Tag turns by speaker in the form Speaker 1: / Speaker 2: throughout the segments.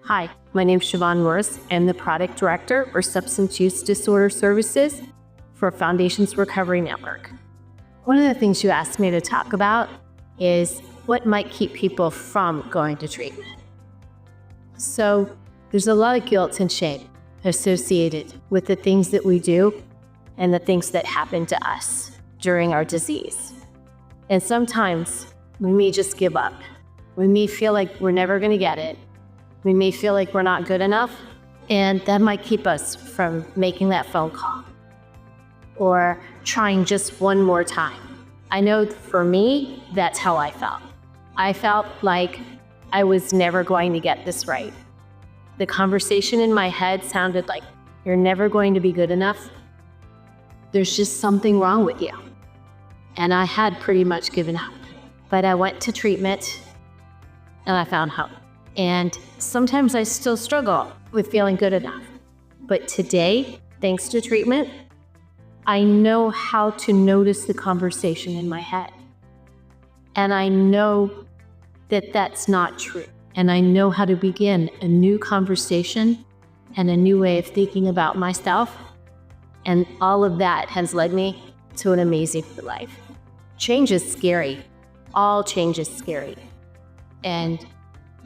Speaker 1: Hi, my name is Siobhan Morse. I'm the Product Director for Substance Use Disorder Services for Foundations Recovery Network. One of the things you asked me to talk about is what might keep people from going to treatment. So there's a lot of guilt and shame associated with the things that we do and the things that happen to us during our disease. And sometimes we may just give up. We may feel like we're never going to get it. We may feel like we're not good enough, and that might keep us from making that phone call or trying just one more time. I know for me, that's how I felt. I felt like I was never going to get this right. The conversation in my head sounded like, you're never going to be good enough. There's just something wrong with you. And I had pretty much given up. But I went to treatment and I found hope. And sometimes I still struggle with feeling good enough. But today, thanks to treatment, I know how to notice the conversation in my head. And I know that that's not true. And I know how to begin a new conversation and a new way of thinking about myself. And all of that has led me to an amazing life. Change is scary. All change is scary. And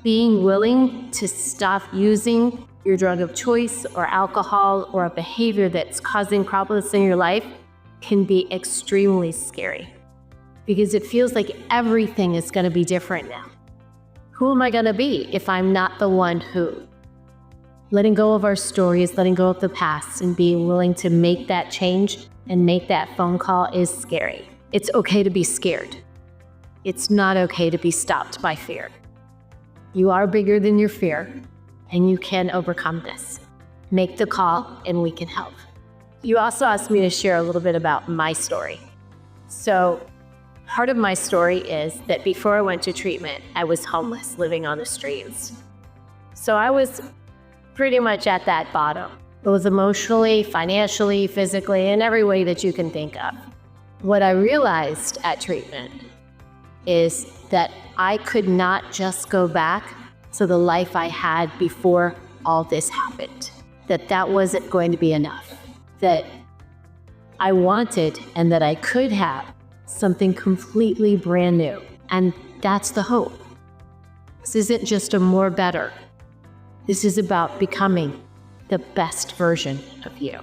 Speaker 1: being willing to stop using your drug of choice or alcohol or a behavior that's causing problems in your life can be extremely scary because it feels like everything is going to be different now. Who am I going to be if I'm not the one who? Letting go of our stories, letting go of the past, and being willing to make that change and make that phone call is scary. It's okay to be scared. It's not okay to be stopped by fear. You are bigger than your fear, and you can overcome this. Make the call, and we can help. You also asked me to share a little bit about my story. So part of my story is that before I went to treatment, I was homeless, living on the streets. So I was pretty much at that bottom. It was emotionally, financially, physically, in every way that you can think of. What I realized at treatment is that I could not just go back to the life I had before all this happened. That wasn't going to be enough. That I wanted and that I could have something completely brand new. And that's the hope. This isn't just a more better. This is about becoming the best version of you.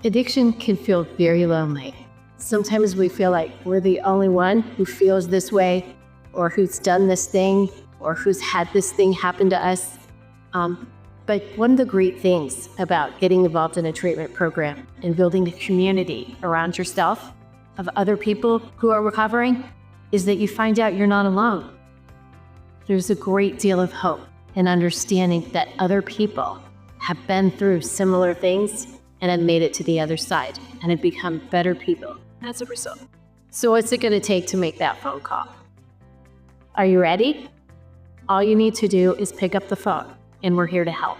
Speaker 1: Addiction can feel very lonely. Sometimes we feel like we're the only one who feels this way or who's done this thing or who's had this thing happen to us. But one of the great things about getting involved in a treatment program and building a community around yourself of other people who are recovering is that you find out you're not alone. There's a great deal of hope and understanding that other people have been through similar things and have made it to the other side and have become better people as a result. So what's it going to take to make that phone call? Are you ready? All you need to do is pick up the phone, and we're here to help.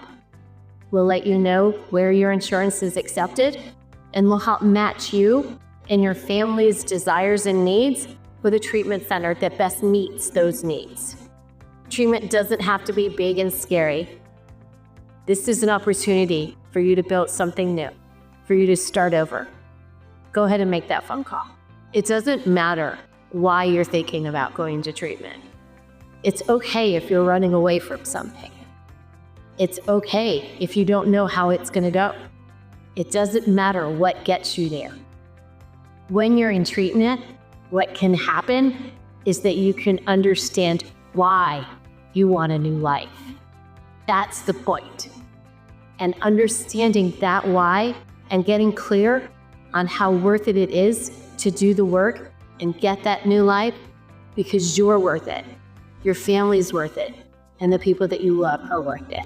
Speaker 1: We'll let you know where your insurance is accepted, and we'll help match you and your family's desires and needs with a treatment center that best meets those needs. Treatment doesn't have to be big and scary. This is an opportunity for you to build something new, for you to start over. Go ahead and make that phone call. It doesn't matter why you're thinking about going to treatment. It's okay if you're running away from something. It's okay if you don't know how it's going to go. It doesn't matter what gets you there. When you're in treatment, what can happen is that you can understand why you want a new life. That's the point. And understanding that why and getting clear on how worth it is to do the work and get that new life because you're worth it. Your family's worth it. And the people that you love are worth it.